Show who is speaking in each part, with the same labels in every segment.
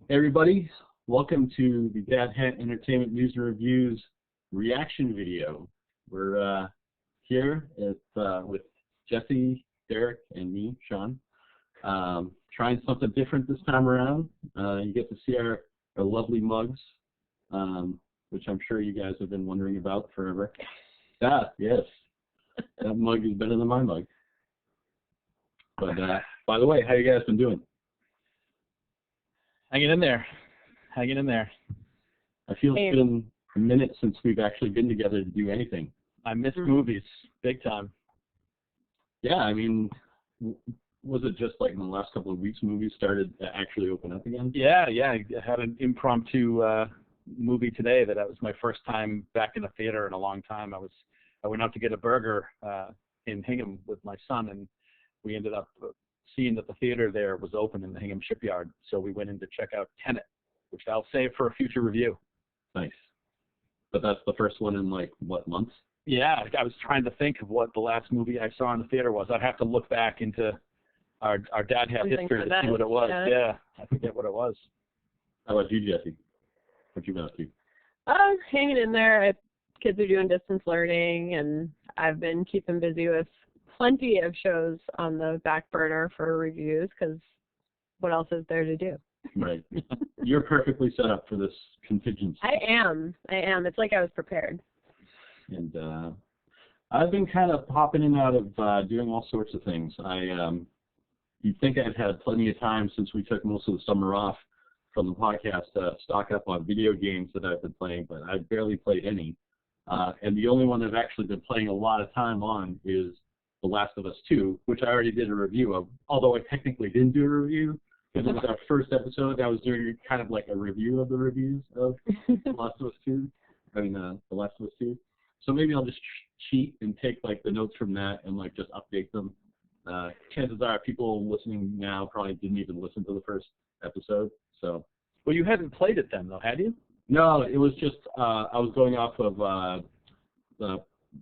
Speaker 1: Hey everybody, welcome to the DadHat Entertainment News and Reviews reaction video. We're here with Jesse, Derek, and me, Sean, trying something different this time around. You get to see our lovely mugs, which I'm sure you guys have been wondering about forever. Yes, that mug is better than my mug. But by the way, how you guys been doing?
Speaker 2: Hanging in there.
Speaker 1: I feel it's been a minute since we've actually been together to do anything.
Speaker 2: I miss movies, big time.
Speaker 1: Yeah, I mean, was it just like in the last couple of weeks movies started to actually open up again?
Speaker 2: Yeah. I had an impromptu movie today that was my first time back in a theater in a long time. I went out to get a burger in Hingham with my son, and we ended up seeing that the theater there was open in the Hingham Shipyard, so we went in to check out Tenet, which I'll save for a future review.
Speaker 1: Nice. But that's the first one in like, what, months?
Speaker 2: Yeah, I was trying to think of what the last movie I saw in the theater was. I'd have to look back into our DadHat history to see what it was. Yeah, I forget what it was.
Speaker 1: How about you, Jesse? What you been up to?
Speaker 3: Hanging in there. Kids are doing distance learning, and I've been keeping busy with plenty of shows on the back burner for reviews, because what else is there to do?
Speaker 1: Right. You're perfectly set up for this contingency.
Speaker 3: I am. It's like I was prepared.
Speaker 1: And I've been kind of popping in and out of doing all sorts of things. You'd think I'd had plenty of time since we took most of the summer off from the podcast to stock up on video games that I've been playing, but I've barely played any. And the only one I've actually been playing a lot of time on is The Last of Us 2, which I already did a review of, although I technically didn't do a review, because it was our first episode. I was doing kind of like a review of the reviews of The Last of Us 2. The Last of Us 2. So maybe I'll just cheat and take like the notes from that and like just update them. Chances are people listening now probably didn't even listen to the first episode. So.
Speaker 2: Well, you hadn't played it then, though, had you?
Speaker 1: No, it was just I was going off of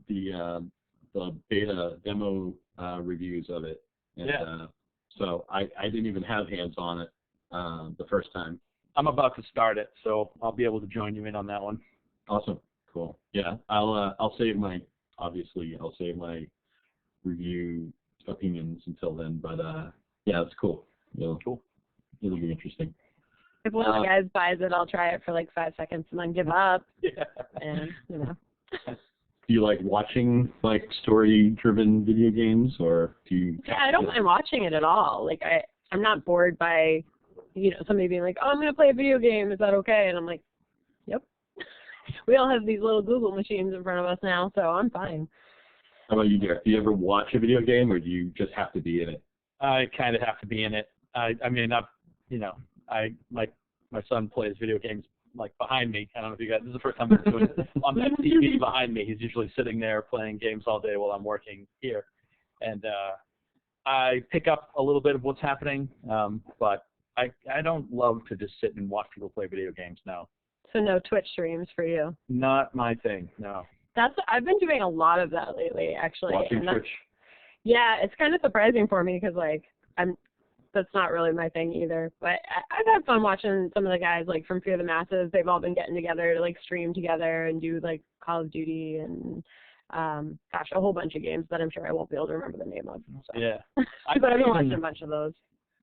Speaker 1: the beta demo reviews of it, and so I didn't even have hands on it the first time.
Speaker 2: I'm about to start it, so I'll be able to join you in on that one.
Speaker 1: Awesome, cool. Yeah, I'll save my review opinions until then, but yeah, it's cool.
Speaker 2: Cool.
Speaker 1: It'll be interesting.
Speaker 3: If one of the guys buys it, I'll try it for like 5 seconds and then give up.
Speaker 2: Yeah.
Speaker 3: And
Speaker 1: Do you like watching like story-driven video games, or do you?
Speaker 3: Yeah, I don't mind watching it at all. Like I'm not bored by, somebody being like, "Oh, I'm gonna play a video game. Is that okay?" And I'm like, "Yep." We all have these little Google machines in front of us now, so I'm fine.
Speaker 1: How about you, Derek? Do you ever watch a video game, or do you just have to be in it?
Speaker 2: I kind of have to be in it. My son plays video games like behind me. I don't know if you guys, this is the first time I'm doing it. On that TV behind me, he's usually sitting there playing games all day while I'm working here. And I pick up a little bit of what's happening, but I don't love to just sit and watch people play video games now.
Speaker 3: So no Twitch streams for you?
Speaker 2: Not my thing, no.
Speaker 3: I've been doing a lot of that lately, actually.
Speaker 1: Watching Twitch?
Speaker 3: Yeah, it's kind of surprising for me because, like, that's not really my thing either. But I've had fun watching some of the guys, like, from Fear the Masses. They've all been getting together to, like, stream together and do, like, Call of Duty and, a whole bunch of games that I'm sure I won't be able to remember the name of. So.
Speaker 2: Yeah.
Speaker 3: But I've been watching a bunch of those.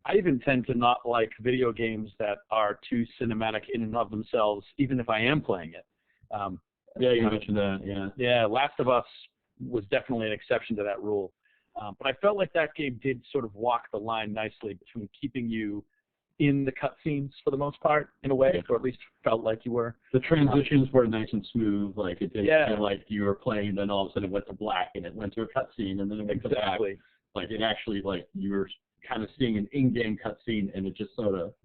Speaker 2: I even tend to not like video games that are too cinematic in and of themselves, even if I am playing it.
Speaker 1: Yeah, you mentioned that, yeah.
Speaker 2: Yeah, Last of Us was definitely an exception to that rule. But I felt like that game did sort of walk the line nicely between keeping you in the cutscenes for the most part, in a way, or at least felt like you were.
Speaker 1: The transitions were nice and smooth. Like, it didn't feel like you were playing, then all of a sudden it went to black, and it went to a cutscene, and then it went to black. Like, it actually, like, you were kind of seeing an in-game cutscene, and it just sort of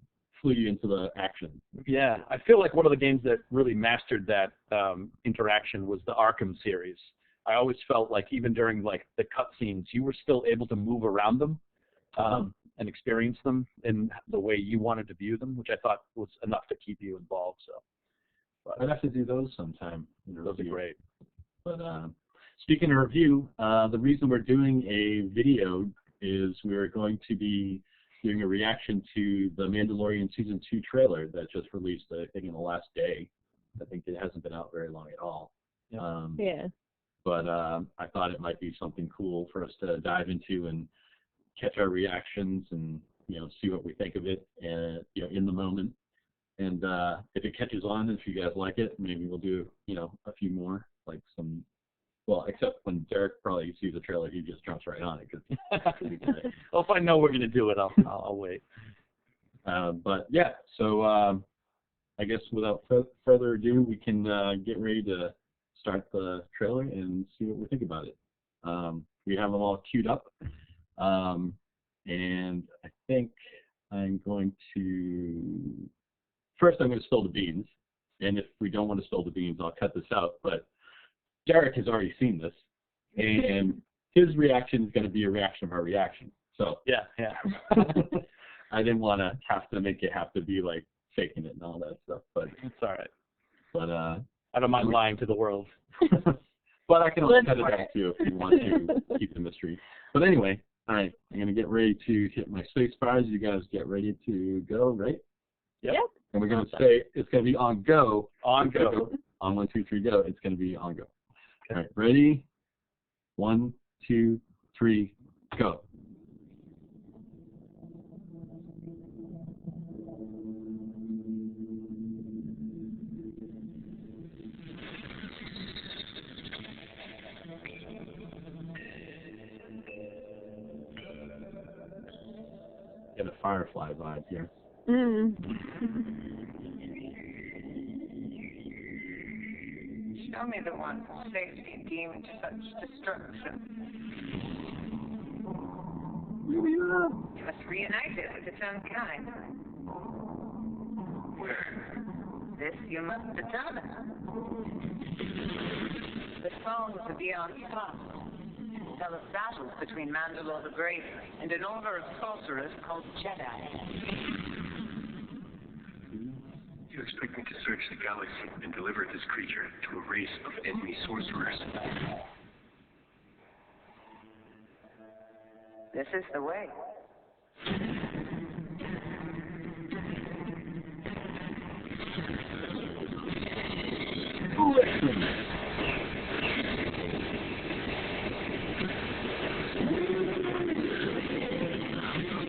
Speaker 1: flew you into the action.
Speaker 2: Yeah, I feel like one of the games that really mastered that interaction was the Arkham series. I always felt like even during like the cutscenes, you were still able to move around them and experience them in the way you wanted to view them, which I thought was enough to keep you involved. So
Speaker 1: I'd have to do those sometime.
Speaker 2: Those are great.
Speaker 1: But speaking of review, the reason we're doing a video is we're going to be doing a reaction to the Mandalorian Season 2 trailer that just released, I think, in the last day. I think it hasn't been out very long at all.
Speaker 3: Yeah.
Speaker 1: But I thought it might be something cool for us to dive into and catch our reactions and, see what we think of it, and, in the moment. And if it catches on, if you guys like it, maybe we'll do, a few more, like some. Well, except when Derek probably sees the trailer, he just jumps right on it.
Speaker 2: Well, if I know we're going to do it, I'll wait.
Speaker 1: But yeah, so I guess without further ado, we can get ready to start the trailer and see what we think about it. We have them all queued up, and I think I'm going to first spill the beans, and if we don't want to spill the beans, I'll cut this out. But Derek has already seen this, and his reaction is going to be a reaction of our reaction. So
Speaker 2: yeah.
Speaker 1: I didn't want to have to make it have to be like faking it and all that stuff, but
Speaker 2: it's all right.
Speaker 1: But
Speaker 2: I don't mind lying to the world.
Speaker 1: But I can also cut it out too if you want to keep the mystery. But anyway, all right, I'm going to get ready to hit my space bars. You guys get ready to go, right?
Speaker 2: Yep.
Speaker 1: And we're going to say it's going to be on go.
Speaker 2: On go.
Speaker 1: On 1, 2, 3, go. It's going to be on go. All right, ready? 1, 2, 3, go. Get a Firefly vibe here.
Speaker 4: Show me the one safety deemed such destruction. You must reunite it with its own kind. Where? This you must determine. The songs of Beyond Past tell of battles between Mandalore the Great and an order of sorcerers called Jedi.
Speaker 5: You expect me to search the galaxy and deliver this creature to a race of enemy sorcerers?
Speaker 4: This is the way.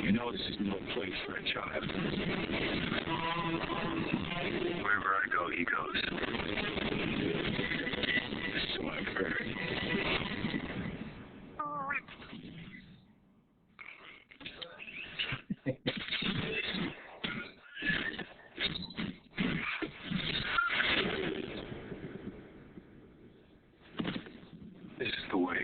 Speaker 5: You know this is no place for a child. Wherever I go, he goes. This is what I've heard. This is the way.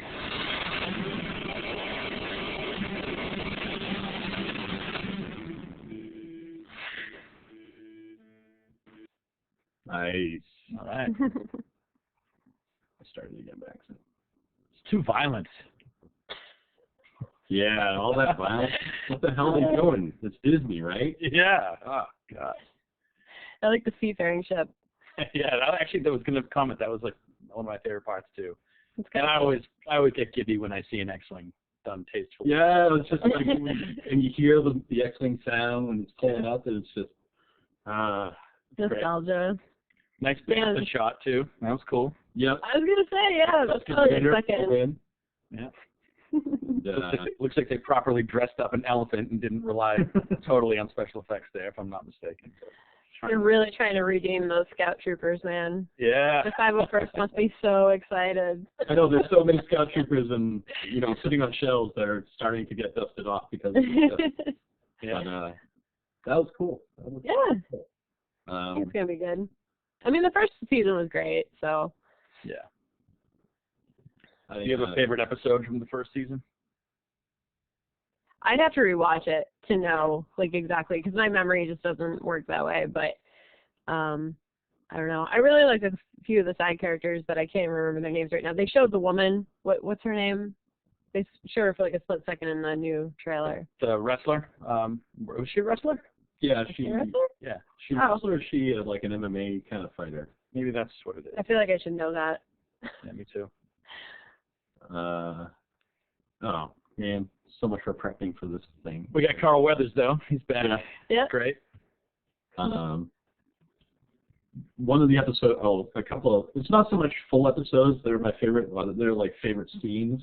Speaker 1: Nice.
Speaker 2: All right.
Speaker 1: I started again by accident.
Speaker 2: It's too violent.
Speaker 1: Yeah, all that violence. What the hell are they doing? It's Disney, right?
Speaker 2: Yeah. Oh, God.
Speaker 3: I like the seafaring ship.
Speaker 2: Yeah, there was going to comment. That was like one of my favorite parts, too.
Speaker 3: It's
Speaker 2: And I always get giddy when I see an X-Wing done tastefully.
Speaker 1: Yeah, it's just like, and you hear the X-Wing sound when it's pulling up, and it's just,
Speaker 3: nostalgia.
Speaker 2: Nice band shot, too. That was cool.
Speaker 1: Yep.
Speaker 3: I was gonna say, yeah, that's probably a second.
Speaker 2: Yeah. Looks like they properly dressed up an elephant and didn't rely totally on special effects there, if I'm not mistaken.
Speaker 3: They're really trying to redeem those scout troopers, man.
Speaker 2: Yeah.
Speaker 3: The 501st must be so excited.
Speaker 1: I know there's so many scout troopers and, sitting on shelves that are starting to get dusted off because of this.
Speaker 2: Yeah.
Speaker 1: But that was cool.
Speaker 3: Yeah.
Speaker 1: Cool.
Speaker 3: It's going to be good. I mean, the first season was great, so.
Speaker 2: Yeah.
Speaker 1: Do
Speaker 2: you have a favorite episode from the first season?
Speaker 3: I'd have to rewatch it to know, exactly, because my memory just doesn't work that way, but I don't know. I really like a few of the side characters, but I can't remember their names right now. They showed the woman. What's her name? They showed her for a split second in the new trailer.
Speaker 2: The wrestler? Was she a wrestler?
Speaker 1: Yeah, she wrestler, or she like an MMA kind of fighter?
Speaker 2: Maybe that's what it is.
Speaker 3: I feel like I should know that.
Speaker 2: Yeah, me too.
Speaker 1: Oh, man. so much for prepping for this thing.
Speaker 2: We got Carl Weathers though. He's back.
Speaker 3: Yeah.
Speaker 2: Great.
Speaker 1: One of the episodes, a couple of, it's not so much full episodes, they're my favorite, they're like favorite scenes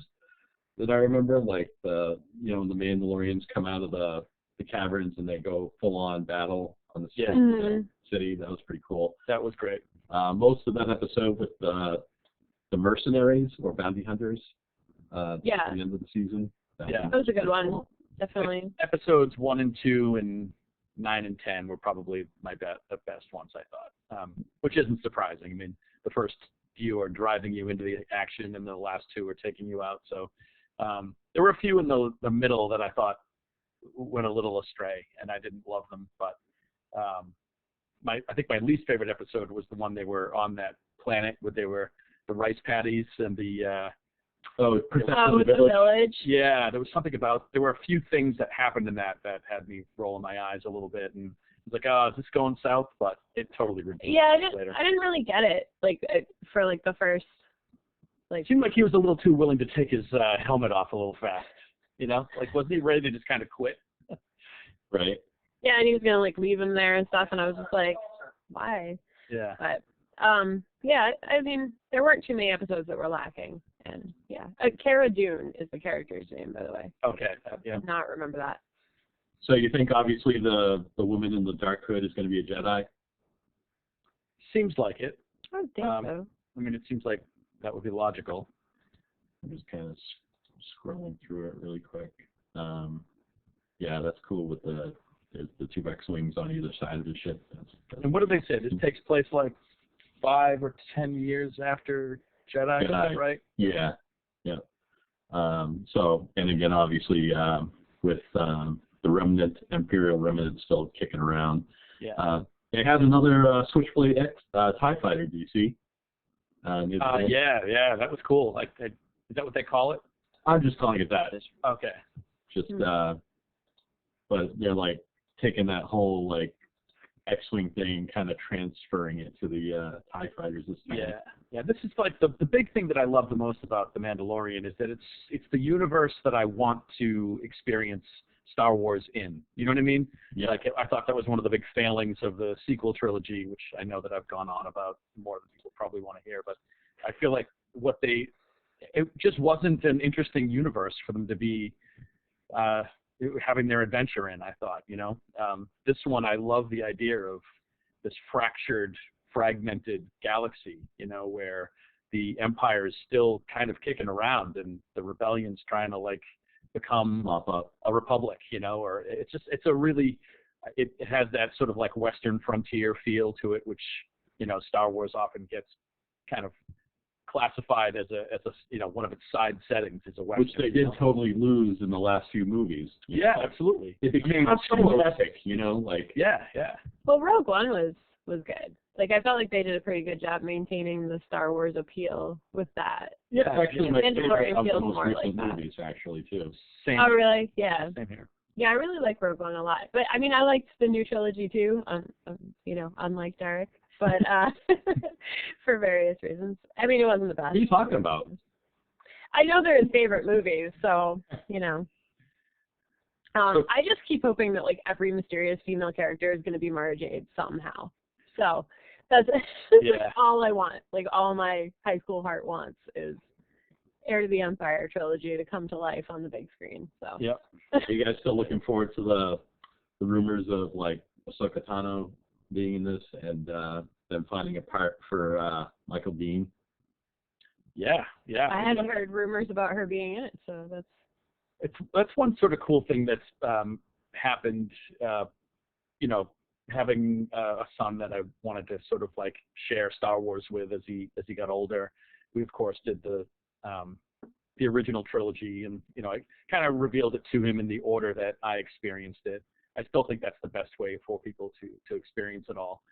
Speaker 1: that I remember, like the Mandalorians come out of the caverns and they go full on battle on the city. That was pretty cool.
Speaker 2: That was great.
Speaker 1: Most of that episode with the mercenaries or bounty hunters at the end of the season.
Speaker 3: That was a good one. Definitely.
Speaker 2: Episodes 1 and 2 and 9 and 10 were probably the best ones, I thought, which isn't surprising. I mean, the first few are driving you into the action, and the last 2 are taking you out. So there were a few in the middle that I thought went a little astray, and I didn't love them. But I think my least favorite episode was the one they were on that planet where they were the rice paddies and the
Speaker 3: the village.
Speaker 2: Yeah, there was something about, there were a few things that happened in that had me rolling my eyes a little bit, and I was like, oh, is this going south? But it totally redeemed later.
Speaker 3: I didn't really get it, for the first,
Speaker 2: It seemed like he was a little too willing to take his helmet off a little fast, wasn't he ready to just kind of quit?
Speaker 1: Right.
Speaker 3: Yeah, and he was going to, leave him there and stuff, and I was just like, why?
Speaker 2: Yeah.
Speaker 3: But, I mean, there weren't too many episodes that were lacking. And Cara Dune is the character's name, by the way.
Speaker 2: Okay. Yeah.
Speaker 3: I did not remember that.
Speaker 1: So you think obviously the woman in the dark hood is going to be a Jedi?
Speaker 2: Seems like it.
Speaker 3: I would think so.
Speaker 2: I mean, it seems like that would be logical.
Speaker 1: I'm just kind of scrolling through it really quick. That's cool with the 2 X-wings on either side of the ship.
Speaker 2: And what did they say? This takes place 5 or 10 years after Jedi, right?
Speaker 1: Yeah. And again, obviously, with the Imperial remnant still kicking around.
Speaker 2: Yeah.
Speaker 1: They had another Switchblade X TIE fighter. Do you see?
Speaker 2: Yeah, that was cool. Is that what they call it?
Speaker 1: I'm just calling it that.
Speaker 2: Okay.
Speaker 1: Just, but they're taking that whole X-wing thing, kind of transferring it to the TIE fighters this time.
Speaker 2: Yeah. This is the big thing that I love the most about The Mandalorian is that it's the universe that I want to experience Star Wars in. You know what I mean?
Speaker 1: Yeah.
Speaker 2: I thought that was one of the big failings of the sequel trilogy, which I know that I've gone on about more than people probably want to hear. But I feel like it just wasn't an interesting universe for them to be having their adventure in, I thought, This one, I love the idea of this fragmented galaxy, where the Empire is still kind of kicking around and the rebellion's trying to become a republic, or it has that sort of Western frontier feel to it, which, Star Wars often gets kind of classified as a one of its side settings is a Western.
Speaker 1: Which they did totally lose in the last few movies.
Speaker 2: Yeah, absolutely.
Speaker 1: It became so epic,
Speaker 2: Yeah.
Speaker 3: Well, Rogue One was good. I felt like they did a pretty good job maintaining the Star Wars appeal with that.
Speaker 1: Yeah, actually, my favorite of the
Speaker 3: feels
Speaker 1: most
Speaker 3: more
Speaker 1: recent
Speaker 3: like that.
Speaker 1: movies, actually, too.
Speaker 2: Same.
Speaker 3: Oh, really? Yeah.
Speaker 2: Same here.
Speaker 3: Yeah, I really like Rogue One a lot. But, I mean, I liked the new trilogy, too, unlike Derek. But for various reasons. I mean, it wasn't the best.
Speaker 1: What are you talking about?
Speaker 3: I know they're his favorite movies, so, I just keep hoping that, every mysterious female character is going to be Mara Jade somehow. So that's all I want. All my high school heart wants is Heir to the Empire trilogy to come to life on the big screen. So.
Speaker 1: Yep. Are you guys still looking forward to the rumors of Ahsoka Tano being in this and them finding a part for Michael Biehn?
Speaker 2: Yeah.
Speaker 3: I hadn't heard rumors about her being in it, so
Speaker 2: that's one sort of cool thing that's happened. Having a son that I wanted to sort of share Star Wars with as he got older. We of course did the original trilogy, and I kind of revealed it to him in the order that I experienced it. I still think that's the best way for people to experience it all.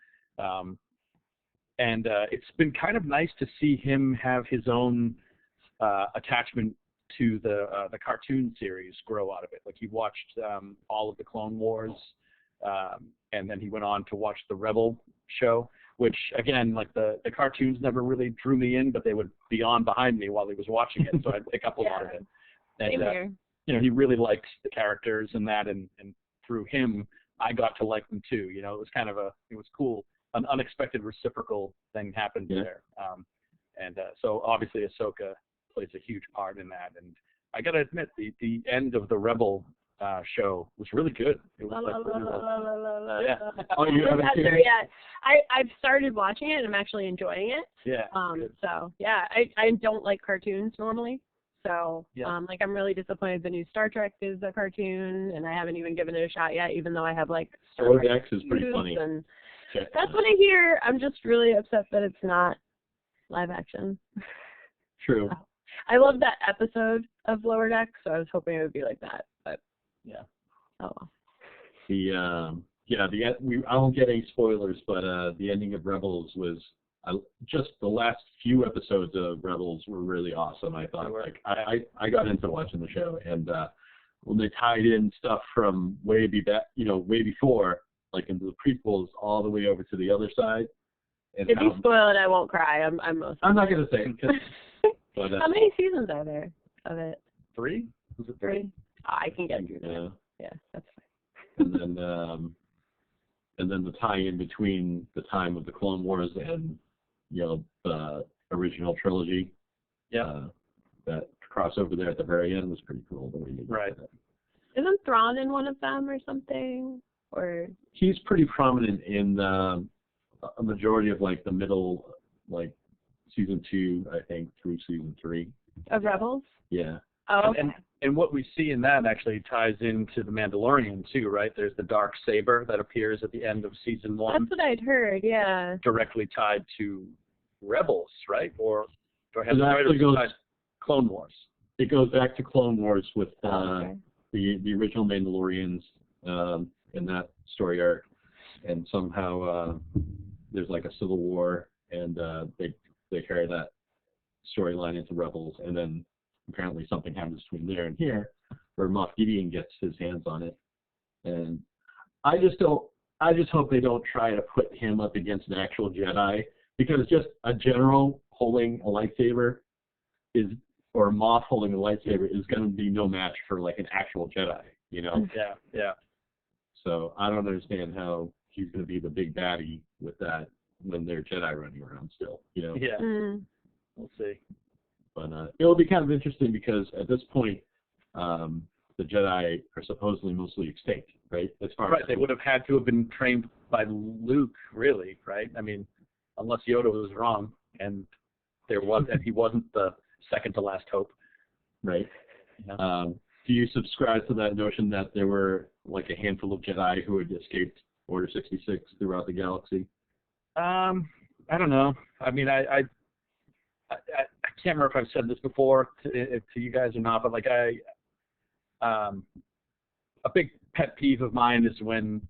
Speaker 2: And it's been kind of nice to see him have his own attachment to the cartoon series grow out of it. He watched all of the Clone Wars, and then he went on to watch the Rebel show, which again, the cartoons never really drew me in, but they would be on behind me while he was watching it, so I'd pick up a lot of it.
Speaker 3: Same here.
Speaker 2: he really liked the characters and that, and through him, I got to like them too. It was kind of it was cool. An unexpected reciprocal thing happened there. So obviously Ahsoka plays a huge part in that. And I got to admit, the end of the Rebel show was really good. It was yeah.
Speaker 1: Oh, you haven't seen it?
Speaker 3: Yeah. I've started watching it and I'm actually enjoying it.
Speaker 2: Yeah.
Speaker 3: So yeah, I don't like cartoons normally. So like I'm really disappointed the new Star Trek is a cartoon and I haven't even given it a shot yet, even though I have like Star Trek
Speaker 1: X is pretty funny.
Speaker 3: And that's what I hear. I'm just really upset that it's not live action.
Speaker 1: True.
Speaker 3: I love that episode of Lower Deck, so I was hoping it would be like that. But
Speaker 2: yeah.
Speaker 3: Oh well.
Speaker 1: I won't get any spoilers, but the ending of Rebels was just the last few episodes of Rebels were really awesome. I thought, like, I got into watching the show, and when they tied in stuff from way before, like into the prequels, all the way over to the other side. And
Speaker 3: if you spoil it, I won't cry. I'm
Speaker 1: not gonna say it. But,
Speaker 3: how many seasons are there of it?
Speaker 2: 3? Was it 3?
Speaker 3: Oh, I can get through that. Yeah, that's fine.
Speaker 1: And then the tie-in between the time of the Clone Wars and the original trilogy. Yeah. That crossover there at the very end was pretty cool. The way you did that.
Speaker 3: Isn't Thrawn in one of them or something? Or
Speaker 1: he's pretty prominent in a majority of like the middle, like season 2, I think, through season 3
Speaker 3: of Rebels.
Speaker 1: Yeah.
Speaker 3: Oh, okay.
Speaker 2: And what we see in that actually ties into the Mandalorian too, right? There's the dark saber that appears at the end of season 1.
Speaker 3: That's what I'd heard. Yeah.
Speaker 2: Directly tied to Rebels, right? Or has
Speaker 1: it actually goes
Speaker 2: Clone Wars.
Speaker 1: It goes back to Clone Wars with the original Mandalorians in that story arc, and somehow there's like a civil war, and they carry that storyline into Rebels, and then apparently something happens between there and here, where Moff Gideon gets his hands on it, and I just hope they don't try to put him up against an actual Jedi, because just a general holding a lightsaber or Moff holding a lightsaber is going to be no match for like an actual Jedi,
Speaker 2: Yeah.
Speaker 1: So I don't understand how he's going to be the big baddie with that when they're Jedi running around still, Yeah.
Speaker 2: We'll see.
Speaker 1: But it'll be kind of interesting because at this point, the Jedi are supposedly mostly extinct, right?
Speaker 2: They would have had to have been trained by Luke, really, right? I mean, unless Yoda was wrong and he wasn't the second to last hope.
Speaker 1: Right. Yeah. Do you subscribe to that notion that there were like a handful of Jedi who had escaped Order 66 throughout the galaxy?
Speaker 2: I don't know. I mean, I can't remember if I've said this before to you guys or not, but like a big pet peeve of mine is when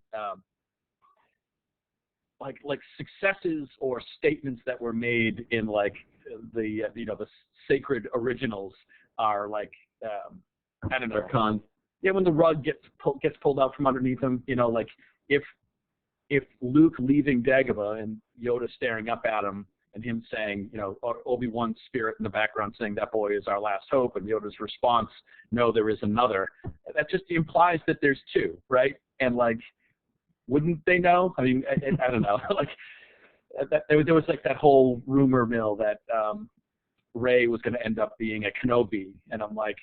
Speaker 2: like successes or statements that were made in like the sacred originals are like I don't know. Yeah, when the rug gets pulled out from underneath him, like if Luke leaving Dagobah and Yoda staring up at him and him saying, Obi-Wan's spirit in the background saying that boy is our last hope, and Yoda's response, no, there is another. That just implies that there's two, right? And like, wouldn't they know? I mean, I don't know. Like, there was like that whole rumor mill that Rey was going to end up being a Kenobi, and I'm like,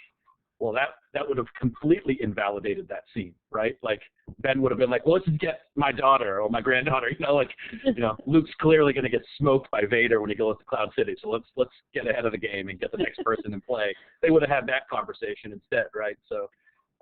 Speaker 2: well, that would have completely invalidated that scene, right? Like, Ben would have been like, well, let's just get my daughter or my granddaughter, Luke's clearly going to get smoked by Vader when he goes to Cloud City, so let's get ahead of the game and get the next person in play. They would have had that conversation instead, right? So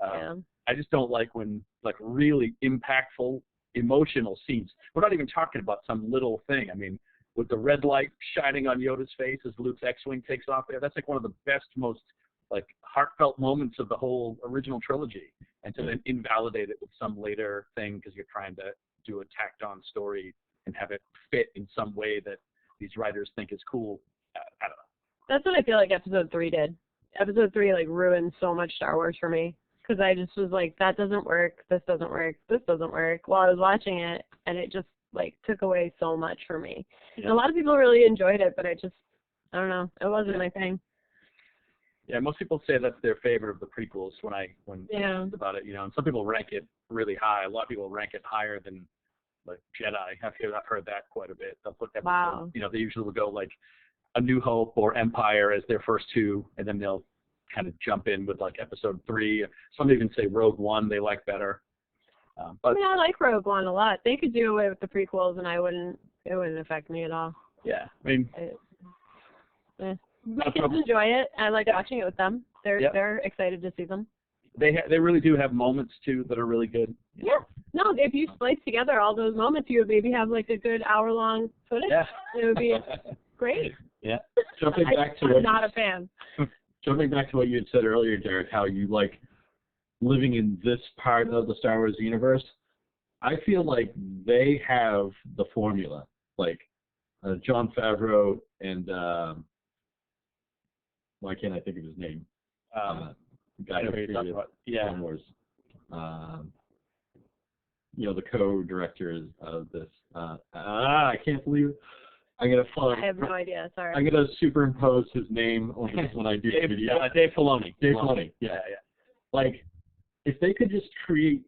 Speaker 2: I just don't like when, like, really impactful, emotional scenes. We're not even talking about some little thing. I mean, with the red light shining on Yoda's face as Luke's X-Wing takes off there, that's like one of the best, most like heartfelt moments of the whole original trilogy, and to then invalidate it with some later thing because you're trying to do a tacked on story and have it fit in some way that these writers think is cool. I don't know.
Speaker 3: That's what I feel like Episode 3 did. Episode 3 like ruined so much Star Wars for me because I just was like, that doesn't work, this doesn't work, this doesn't work while I was watching it, and it just like took away so much for me. Yeah. And a lot of people really enjoyed it, but I don't know, it wasn't my thing.
Speaker 2: Yeah, most people say that's their favorite of the prequels when
Speaker 3: Yeah.
Speaker 2: about it, and some people rank it really high. A lot of people rank it higher than like Jedi. I've heard that quite a bit. They'll put episodes,
Speaker 3: Wow.
Speaker 2: they usually will go like A New Hope or Empire as their first two, and then they'll kind of jump in with like episode 3. Some even say Rogue One they like better. But
Speaker 3: I like Rogue One a lot. They could do away with the prequels, and it wouldn't affect me at all.
Speaker 2: yeah, I mean,
Speaker 3: my kids enjoy it. I like watching it with them. They're excited to see them.
Speaker 2: they really do have moments too that are really good.
Speaker 3: Yeah. No, if you splice together all those moments, you would maybe have like a good hour-long footage.
Speaker 2: Yeah.
Speaker 3: It would be great.
Speaker 2: Yeah.
Speaker 1: Jumping back to
Speaker 3: I'm not a fan.
Speaker 1: Jumping back to what you had said earlier, Derek, how you like living in this part of the Star Wars universe, I feel like they have the formula. Like Jon Favreau and why can't I think of his name? The guy who created Star Wars. The co-directors of this. I can't believe it. I'm gonna
Speaker 3: I have no idea. Sorry.
Speaker 1: I'm gonna superimpose his name over this when I do the video.
Speaker 2: Dave Filoni.
Speaker 1: Dave Filoni. Yeah. Like, if they could just create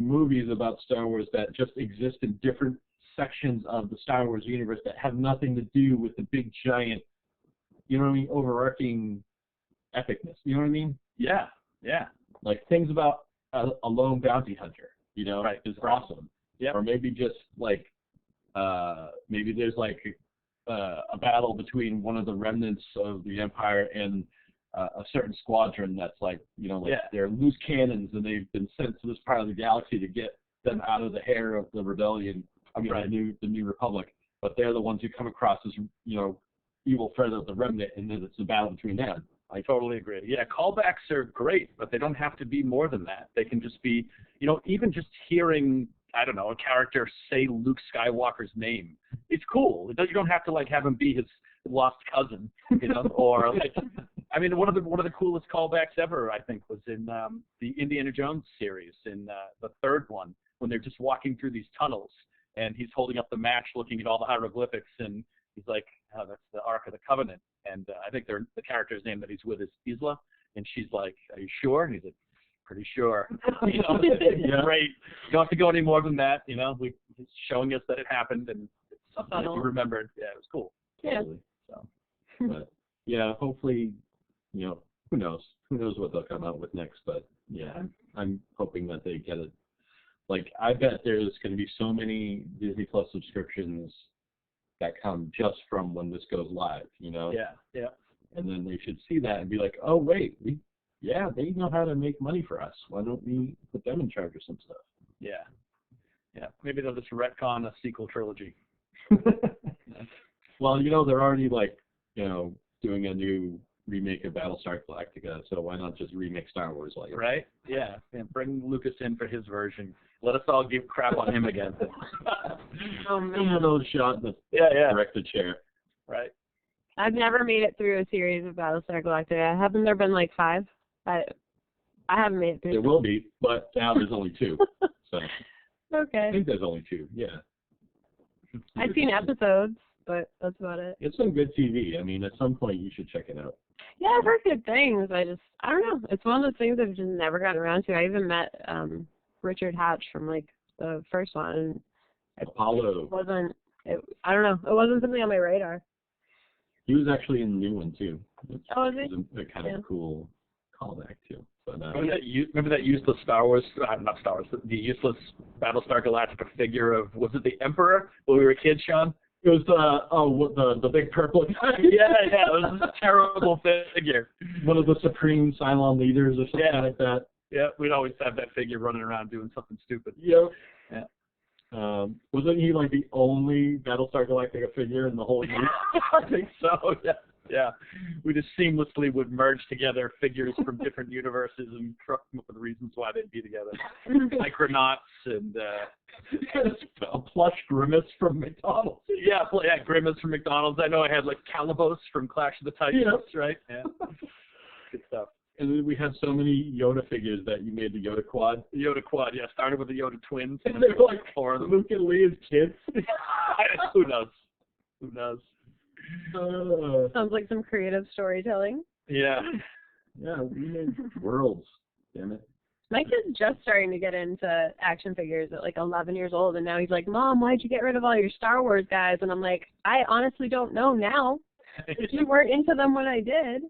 Speaker 1: movies about Star Wars that just exist in different sections of the Star Wars universe that have nothing to do with the big giant, overarching epicness. You know what I mean?
Speaker 2: Yeah.
Speaker 1: Like things about a lone bounty hunter,
Speaker 2: Right.
Speaker 1: is awesome.
Speaker 2: Yeah.
Speaker 1: Or maybe just like, maybe there's like a battle between one of the remnants of the Empire and a certain squadron that's like, they're loose cannons and they've been sent to this part of the galaxy to get them out of the hair of the rebellion. The New Republic. But they're the ones who come across as, evil threat of the remnant, and then it's a battle between them.
Speaker 2: I totally agree. Yeah, callbacks are great, but they don't have to be more than that. They can just be, even just hearing, I don't know, a character say Luke Skywalker's name. It's cool. You don't have to like have him be his lost cousin, or like, I mean, one of the coolest callbacks ever, I think, was in the Indiana Jones series, in the third one, when they're just walking through these tunnels, and he's holding up the match, looking at all the hieroglyphics, and he's like, "Oh, that's the Ark of the Covenant." And I think the character's name that he's with is Isla, and she's like, "Are you sure?" And he's like, "Pretty sure."
Speaker 1: Yeah.
Speaker 2: Great. You don't have to go any more than that. He's showing us that it happened, and it's something that you remembered. Yeah, it was cool.
Speaker 3: Yeah.
Speaker 1: Totally. So, but yeah, hopefully, who knows? Who knows what they'll come out with next? But yeah, I'm hoping that they get it. Like, I bet there's going to be so many Disney Plus subscriptions that come just from when this goes live,
Speaker 2: Yeah.
Speaker 1: And then they should see that and be like, oh, wait, they know how to make money for us. Why don't we put them in charge of some stuff?
Speaker 2: Yeah. Maybe they'll just retcon a sequel trilogy.
Speaker 1: Well, they're already, like, doing a new remake of Battlestar Galactica, so why not just remake Star Wars like it?
Speaker 2: Right? Yeah. And bring Lucas in for his version. Let us all give crap on him again.
Speaker 1: Oh, man, those shot in the director chair.
Speaker 2: Right.
Speaker 3: I've never made it through a series of Battlestar Galactica. Haven't there been like 5? I haven't made it through.
Speaker 1: There will be, but now there's only 2. So
Speaker 3: Okay.
Speaker 1: I think there's only 2. Yeah.
Speaker 3: I've seen episodes, but that's about it.
Speaker 1: It's some good TV. I mean, at some point you should check it out.
Speaker 3: Yeah, I've heard good things. I don't know. It's one of those things I've just never gotten around to. I even met Richard Hatch from like the first one. And
Speaker 1: Apollo.
Speaker 3: I don't know. It wasn't something on my radar.
Speaker 1: He was actually in the new one too.
Speaker 3: Is he?
Speaker 1: It was a kind of cool callback too. But,
Speaker 2: remember that useless Star Wars, not Star Wars, the useless Battlestar Galactica figure of, was it the Emperor when we were kids, Sean?
Speaker 1: It was the big purple guy.
Speaker 2: Yeah, it was a terrible figure.
Speaker 1: One of the Supreme Cylon leaders or something like that.
Speaker 2: Yeah, we'd always have that figure running around doing something stupid.
Speaker 1: Yep.
Speaker 2: Yeah.
Speaker 1: Wasn't he like the only Battlestar Galactica figure in the whole group?
Speaker 2: I think so, yeah. We just seamlessly would merge together figures from different universes and come up with reasons why they'd be together. Micronauts and
Speaker 1: a plush Grimace from McDonald's.
Speaker 2: Yeah, Grimace from McDonald's. I know I had like Calibos from Clash of the Titans, right? Yeah. Good stuff.
Speaker 1: And then we had so many Yoda figures that you made the Yoda Quad.
Speaker 2: The Yoda Quad, yeah. Started with the Yoda twins.
Speaker 1: And they were like
Speaker 2: 4 of them.
Speaker 1: Luke and Leia as kids.
Speaker 2: Who knows?
Speaker 3: Sounds like some creative storytelling.
Speaker 2: Yeah.
Speaker 1: Yeah, we made worlds. Damn it.
Speaker 3: My kid's just starting to get into action figures at like 11 years old, and now he's like, Mom, why'd you get rid of all your Star Wars guys? And I'm like, I honestly don't know now. You weren't into them when I did.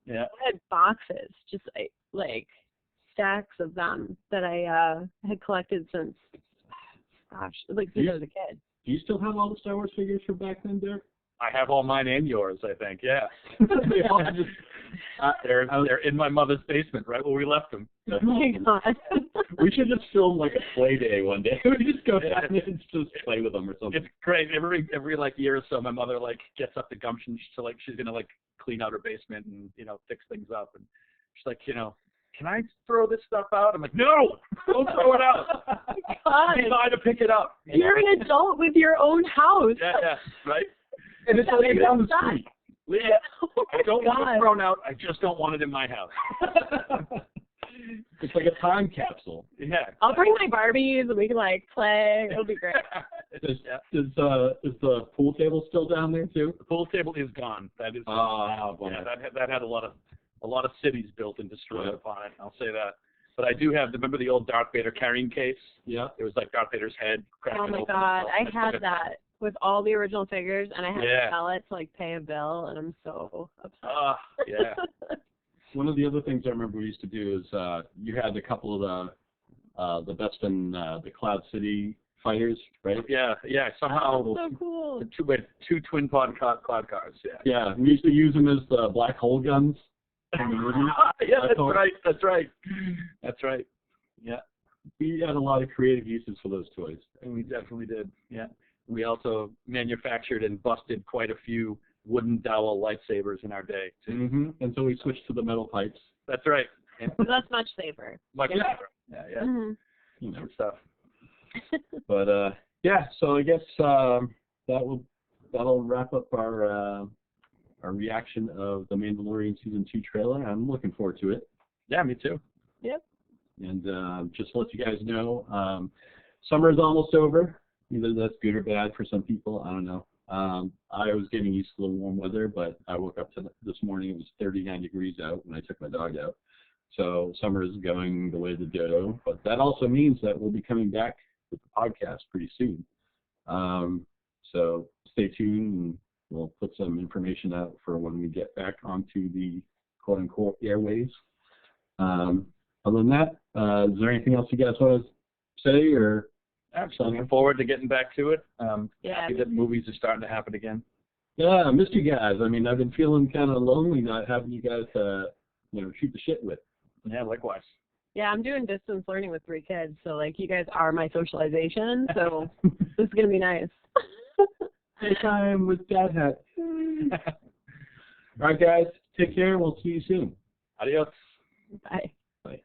Speaker 2: Yeah.
Speaker 3: I had boxes, just like stacks of them that I had collected since, gosh, like since I was a kid.
Speaker 1: Do you still have all the Star Wars figures from back then, Derek?
Speaker 2: I have all mine and yours, I think. Yeah.
Speaker 1: They all just,
Speaker 2: They're in my mother's basement, right where we left them.
Speaker 3: Oh my God.
Speaker 1: we should just film like a play day one day. We just go down and just play with them or something.
Speaker 2: It's great. Every like year or so, my mother like gets up the gumption to like she's gonna like clean out her basement and fix things up, and she's like, can I throw this stuff out? I'm like, no, don't throw it out.
Speaker 3: God.
Speaker 2: Be by to pick it up.
Speaker 3: You're an adult with your own house.
Speaker 2: Yeah, right.
Speaker 1: And it's like down the street.
Speaker 2: Yeah.
Speaker 3: Oh
Speaker 2: I don't want
Speaker 3: God.
Speaker 2: it thrown out. I just don't want it in my house.
Speaker 1: It's like a time capsule.
Speaker 2: Yeah.
Speaker 3: I'll bring my Barbies and we can like play. It'll be great.
Speaker 1: Is the pool table still down there too?
Speaker 2: The pool table is gone. That is. That had a lot of cities built and destroyed upon it. I'll say that. But I do have. Remember the old Darth Vader carrying case? Yeah. It was like Darth Vader's head.
Speaker 3: Oh my God, I had that with all the original figures, and I had to sell it to like pay a bill, and I'm so upset.
Speaker 2: Yeah.
Speaker 1: One of the other things I remember we used to do is you had a couple of the best in the Cloud City fighters, right?
Speaker 2: Yeah. Somehow.
Speaker 3: So cool.
Speaker 2: Two twin pod cloud cars. Yeah.
Speaker 1: Yeah, we used to use them as the black hole guns.
Speaker 2: Yeah, that's right. Yeah.
Speaker 1: We had a lot of creative uses for those toys.
Speaker 2: And we definitely did. Yeah. We also manufactured and busted quite a few wooden dowel lightsabers in our day, too.
Speaker 1: Mm-hmm. And so we switched to the metal pipes.
Speaker 2: That's right. And
Speaker 3: that's much safer.
Speaker 2: much safer. Yeah.
Speaker 3: Mm-hmm.
Speaker 2: Good stuff.
Speaker 1: But so I guess that'll wrap up our reaction of the Mandalorian Season 2 trailer. I'm looking forward to it.
Speaker 2: Yeah, me too.
Speaker 3: Yep.
Speaker 1: And just to let you guys know, summer is almost over. Either that's good or bad for some people. I don't know. I was getting used to the warm weather, but I woke up this morning. It was 39 degrees out when I took my dog out. So summer is going the way of the dodo. But that also means that we'll be coming back with the podcast pretty soon. So stay tuned, and we'll put some information out for when we get back onto the quote-unquote airwaves. Other than that, is there anything else you guys want to say or?
Speaker 2: Absolutely. Looking forward to getting back to it.
Speaker 3: Yeah.
Speaker 2: Happy that movies are starting to happen again.
Speaker 1: Yeah, I missed you guys. I mean, I've been feeling kind of lonely not having you guys, shoot the shit with.
Speaker 2: Yeah, likewise.
Speaker 3: Yeah, I'm doing distance learning with 3 kids, so like you guys are my socialization. So this is gonna be nice.
Speaker 1: Hey, time with DadHat. All right, guys, take care. We'll see you soon.
Speaker 2: Adios.
Speaker 3: Bye.
Speaker 1: Bye.